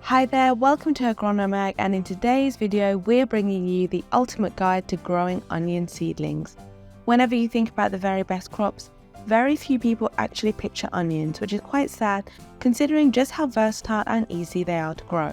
Hi there, welcome to Agronomag, and in today's video we're bringing you the ultimate guide to growing onion seedlings. Whenever you think about the very best crops, very few people actually picture onions, which is quite sad considering just how versatile and easy they are to grow.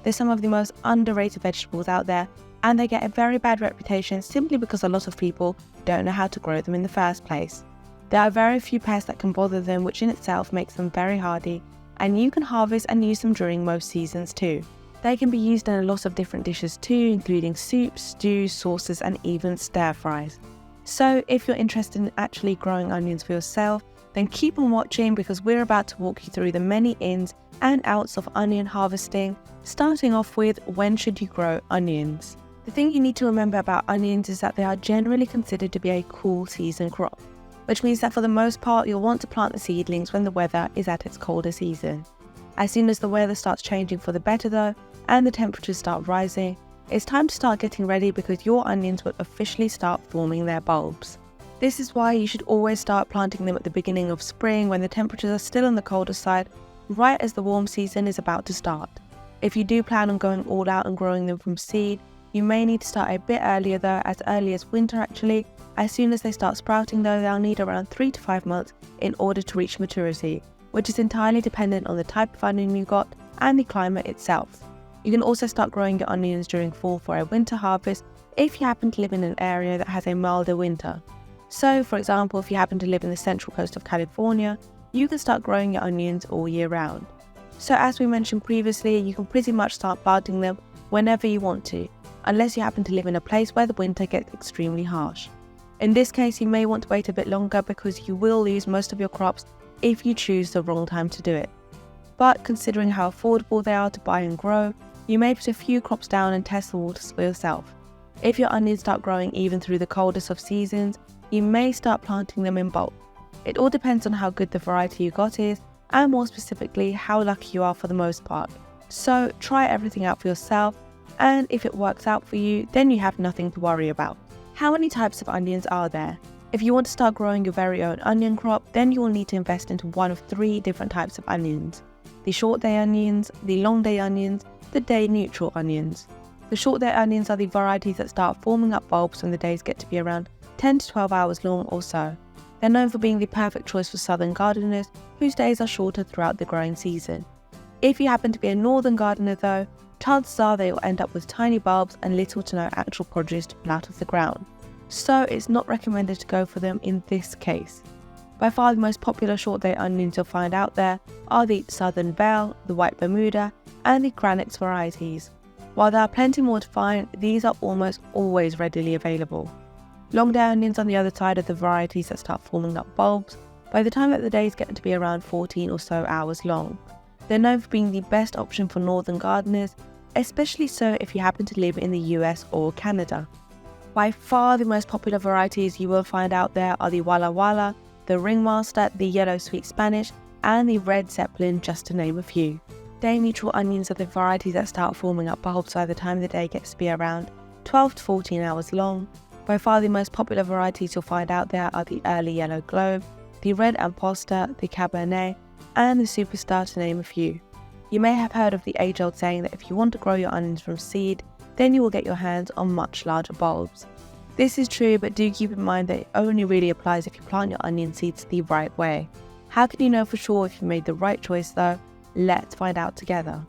They're some of the most underrated vegetables out there, and they get a very bad reputation simply because a lot of people don't know how to grow them in the first place. There are very few pests that can bother them, which in itself makes them very hardy, and you can harvest and use them during most seasons too. They can be used in a lot of different dishes too, including soups, stews, sauces, and even stir fries. So if you're interested in actually growing onions for yourself, then keep on watching because we're about to walk you through the many ins and outs of onion harvesting, starting off with when should you grow onions. The thing you need to remember about onions is that they are generally considered to be a cool season crop, which means that for the most part you'll want to plant the seedlings when the weather is at its colder season. As soon as the weather starts changing for the better though, and the temperatures start rising, it's time to start getting ready because your onions will officially start forming their bulbs. This is why you should always start planting them at the beginning of spring when the temperatures are still on the colder side, right as the warm season is about to start. If you do plan on going all out and growing them from seed, you may need to start a bit earlier though, as early as winter actually. As soon as they start sprouting though, they'll need around 3 to 5 months in order to reach maturity, which is entirely dependent on the type of onion you got and the climate itself. You can also start growing your onions during fall for a winter harvest if you happen to live in an area that has a milder winter. So for example, if you happen to live in the central coast of California, you can start growing your onions all year round. So as we mentioned previously, you can pretty much start planting them whenever you want to, unless you happen to live in a place where the winter gets extremely harsh. In this case, you may want to wait a bit longer because you will lose most of your crops if you choose the wrong time to do it. But considering how affordable they are to buy and grow, you may put a few crops down and test the waters for yourself. If your onions start growing even through the coldest of seasons, you may start planting them in bulk. It all depends on how good the variety you got is, and more specifically, how lucky you are for the most part. So try everything out for yourself, and if it works out for you, then you have nothing to worry about. How many types of onions are there? If you want to start growing your very own onion crop, then you will need to invest into one of 3 different types of onions: the short day onions, the long day onions, the day neutral onions. The short day onions are the varieties that start forming up bulbs when the days get to be around 10 to 12 hours long or so. They're known for being the perfect choice for southern gardeners whose days are shorter throughout the growing season. If you happen to be a northern gardener though, chances are they will end up with tiny bulbs and little to no actual produce to pull out of the ground. So it's not recommended to go for them in this case. By far the most popular short day onions you'll find out there are the Southern Belle, the White Bermuda, and the Granix varieties. While there are plenty more to find, these are almost always readily available. Long day onions on the other side are the varieties that start forming up bulbs by the time that the days get to be around 14 or so hours long. They're known for being the best option for northern gardeners, especially so if you happen to live in the US or Canada. By far the most popular varieties you will find out there are the Walla Walla, the Ringmaster, the Yellow Sweet Spanish, and the Red Zeppelin, just to name a few. Day neutral onions are the varieties that start forming up bulbs by the time the day gets to be around 12 to 14 hours long. By far the most popular varieties you'll find out there are the Early Yellow Globe, the Red Imposter, the Cabernet, and the Superstar, to name a few. You may have heard of the age-old saying that if you want to grow your onions from seed, then you will get your hands on much larger bulbs. This is true, but do keep in mind that it only really applies if you plant your onion seeds the right way. How can you know for sure if you made the right choice though? Let's find out together.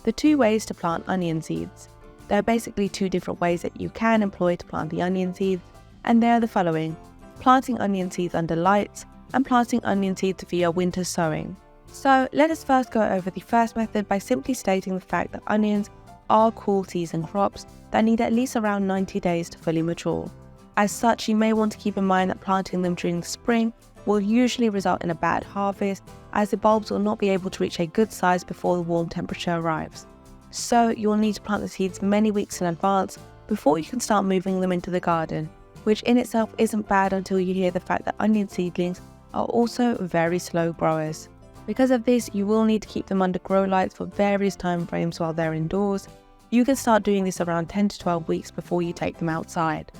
The 2 ways to plant onion seeds. There are basically 2 different ways that you can employ to plant the onion seeds, and they are the following: planting onion seeds under lights and planting onion seeds via winter sowing. So let us first go over the first method by simply stating the fact that onions are cool season crops that need at least around 90 days to fully mature. As such, you may want to keep in mind that planting them during the spring will usually result in a bad harvest, as the bulbs will not be able to reach a good size before the warm temperature arrives. So you'll need to plant the seeds many weeks in advance before you can start moving them into the garden, which in itself isn't bad until you hear the fact that onion seedlings are also very slow growers. Because of this, you will need to keep them under grow lights for various time frames while they're indoors. You can start doing this around 10 to 12 weeks before you take them outside.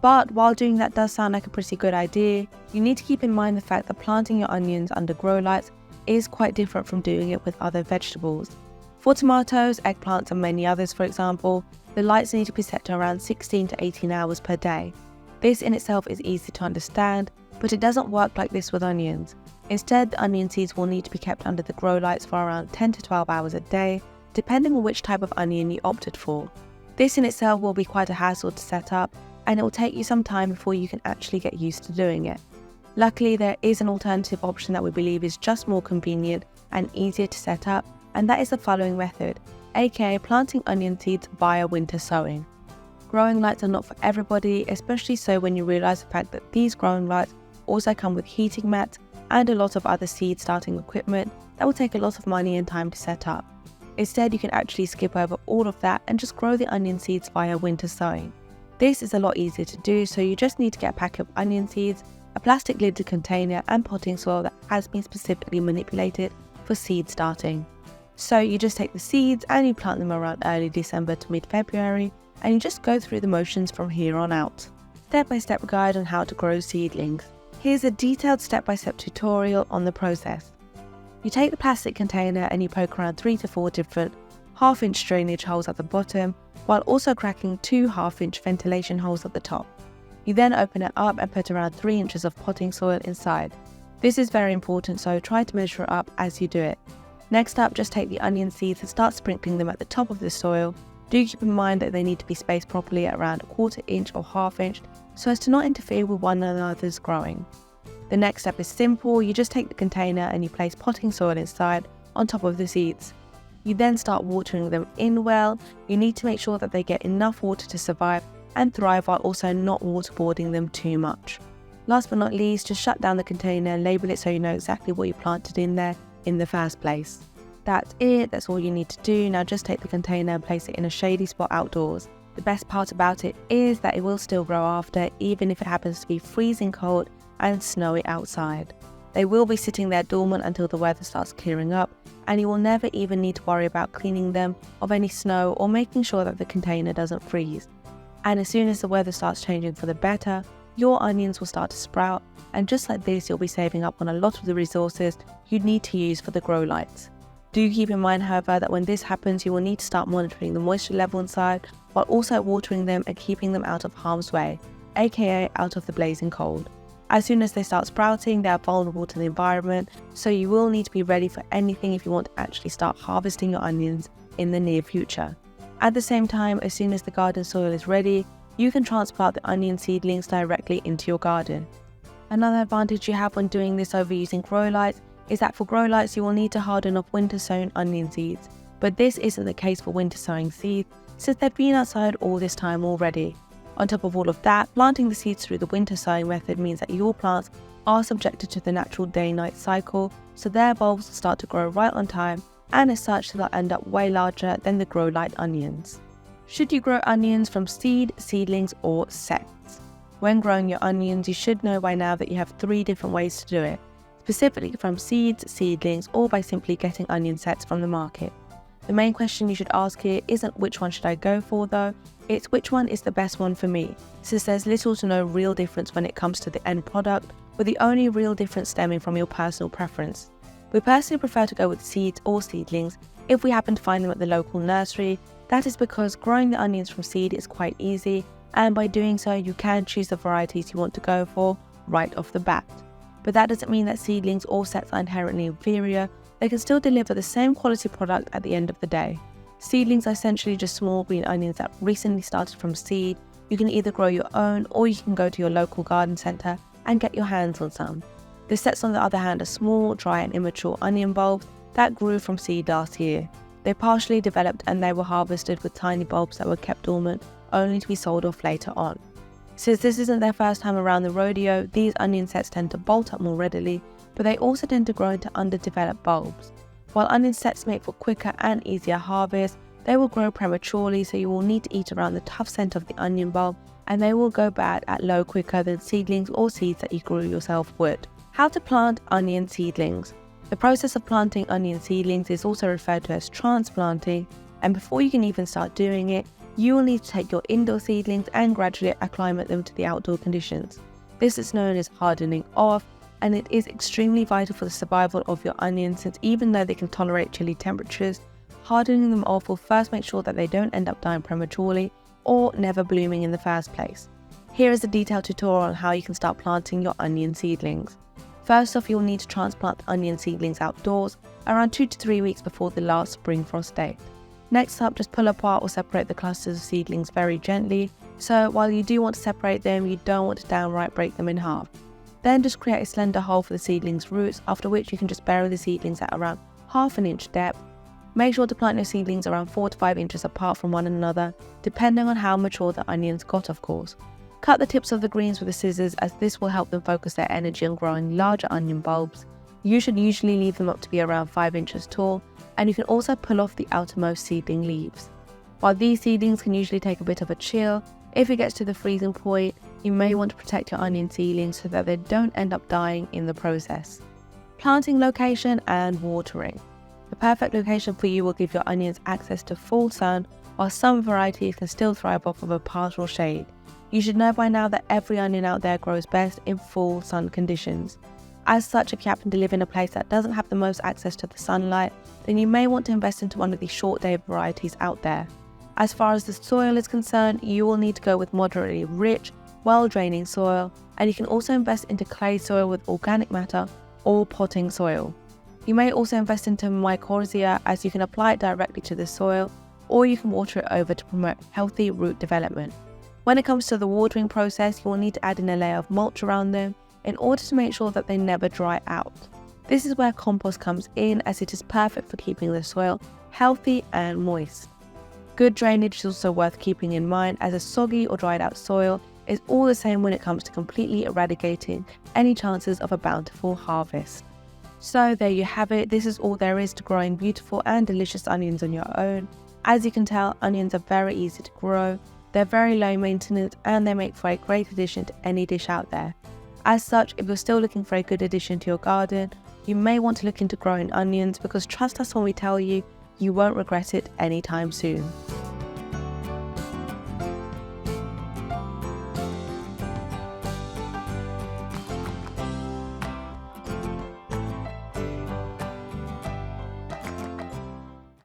But while doing that does sound like a pretty good idea, you need to keep in mind the fact that planting your onions under grow lights is quite different from doing it with other vegetables. For tomatoes, eggplants and many others for example, the lights need to be set to around 16 to 18 hours per day. This in itself is easy to understand, but it doesn't work like this with onions. Instead, the onion seeds will need to be kept under the grow lights for around 10 to 12 hours a day, depending on which type of onion you opted for. This in itself will be quite a hassle to set up, and it will take you some time before you can actually get used to doing it. Luckily, there is an alternative option that we believe is just more convenient and easier to set up, and that is the following method, aka planting onion seeds via winter sowing. Growing lights are not for everybody, especially so when you realise the fact that these growing lights also come with heating mats and a lot of other seed starting equipment that will take a lot of money and time to set up. Instead, you can actually skip over all of that and just grow the onion seeds via winter sowing. This is a lot easier to do, so you just need to get a pack of onion seeds, a plastic lidded container and potting soil that has been specifically manipulated for seed starting. So you just take the seeds and you plant them around early December to mid-February, and you just go through the motions from here on out. Step-by-step guide on how to grow seedlings. Here's a detailed step-by-step tutorial on the process. You take the plastic container and you poke around 3 to 4 different half-inch drainage holes at the bottom, while also cracking 2 half-inch ventilation holes at the top. You then open it up and put around 3 inches of potting soil inside. This is very important, so try to measure it up as you do it. Next up, just take the onion seeds and start sprinkling them at the top of the soil. Do keep in mind that they need to be spaced properly at around 1/4 inch or 1/2 inch so as to not interfere with one another's growing. The next step is simple, you just take the container and you place potting soil inside on top of the seeds. You then start watering them in well. You need to make sure that they get enough water to survive and thrive while also not waterboarding them too much. Last but not least, just shut down the container and label it so you know exactly what you planted in there in the first place. That's it, that's all you need to do. Now just take the container and place it in a shady spot outdoors. The best part about it is that it will still grow after, even if it happens to be freezing cold and snowy outside. They will be sitting there dormant until the weather starts clearing up, and you will never even need to worry about cleaning them of any snow or making sure that the container doesn't freeze. And as soon as the weather starts changing for the better, your onions will start to sprout, and just like this you'll be saving up on a lot of the resources you need to use for the grow lights. Do keep in mind, however, that when this happens you will need to start monitoring the moisture level inside while also watering them and keeping them out of harm's way, aka out of the blazing cold. As soon as they start sprouting, they are vulnerable to the environment, so you will need to be ready for anything if you want to actually start harvesting your onions in the near future. At the same time, as soon as the garden soil is ready, you can transplant the onion seedlings directly into your garden. Another advantage you have when doing this over using grow lights is that for grow lights you will need to harden off winter sown onion seeds, but this isn't the case for winter sowing seeds since they've been outside all this time already. On top of all of that, planting the seeds through the winter sowing method means that your plants are subjected to the natural day-night cycle, so their bulbs will start to grow right on time, and as such they'll end up way larger than the grow light onions. Should you grow onions from seed, seedlings or sets? When growing your onions, you should know by now that you have 3 different ways to do it, specifically from seeds, seedlings or by simply getting onion sets from the market. The main question you should ask here isn't which one should I go for though, it's which one is the best one for me, since there's little to no real difference when it comes to the end product, with the only real difference stemming from your personal preference. We personally prefer to go with seeds or seedlings if we happen to find them at the local nursery. That is because growing the onions from seed is quite easy, and by doing so you can choose the varieties you want to go for right off the bat. But that doesn't mean that seedlings or sets are inherently inferior. They can still deliver the same quality product at the end of the day. Seedlings are essentially just small green onions that recently started from seed. You can either grow your own or you can go to your local garden centre and get your hands on some. The sets on the other hand are small, dry and immature onion bulbs that grew from seed last year. They partially developed and they were harvested with tiny bulbs that were kept dormant only to be sold off later on. Since this isn't their first time around the rodeo, these onion sets tend to bolt up more readily, but they also tend to grow into underdeveloped bulbs. While onion sets make for quicker and easier harvest, they will grow prematurely, so you will need to eat around the tough scent of the onion bulb, and they will go bad at low quicker than seedlings or seeds that you grew yourself would. How to plant onion seedlings. The process of planting onion seedlings is also referred to as transplanting, and before you can even start doing it, you will need to take your indoor seedlings and gradually acclimate them to the outdoor conditions. This is known as hardening off, and it is extremely vital for the survival of your onions, since even though they can tolerate chilly temperatures, Hardening them off will first make sure that they don't end up dying prematurely or never blooming in the first place. Here is a detailed tutorial on how you can start planting your onion seedlings. First off, you'll need to transplant the onion seedlings outdoors around 2 to 3 weeks before the last spring frost date. Next up, just pull apart or separate the clusters of seedlings very gently, so while you do want to separate them, you don't want to downright break them in half. Then just create a slender hole for the seedlings' roots, after which you can just bury the seedlings at around ½ an inch depth. Make sure to plant your seedlings around 4 to 5 inches apart from one another, depending on how mature the onions got, of course. Cut the tips of the greens with the scissors, as this will help them focus their energy on growing larger onion bulbs. You should usually leave them up to be around 5 inches tall, and you can also pull off the outermost seedling leaves. While these seedlings can usually take a bit of a chill, if it gets to the freezing point, you may want to protect your onion seedlings so that they don't end up dying in the process. Planting location and watering. The perfect location for you will give your onions access to full sun, while some varieties can still thrive off of a partial shade. You should know by now that every onion out there grows best in full sun conditions. As such, if you happen to live in a place that doesn't have the most access to the sunlight, then you may want to invest into one of the short day varieties out there. As far as the soil is concerned, you will need to go with moderately rich, well-draining soil, and you can also invest into clay soil with organic matter or potting soil. You may also invest into mycorrhiza, as you can apply it directly to the soil, or you can water it over to promote healthy root development. When it comes to the watering process, you will need to add in a layer of mulch around them in order to make sure that they never dry out. This is where compost comes in, as it is perfect for keeping the soil healthy and moist. Good drainage is also worth keeping in mind, as a soggy or dried out soil is all the same when it comes to completely eradicating any chances of a bountiful harvest. So there you have it. This is all there is to growing beautiful and delicious onions on your own. As you can tell, onions are very easy to grow, they're very low maintenance, and they make for a great addition to any dish out there. As such, if you're still looking for a good addition to your garden, you may want to look into growing onions, because trust us when we tell you, you won't regret it anytime soon.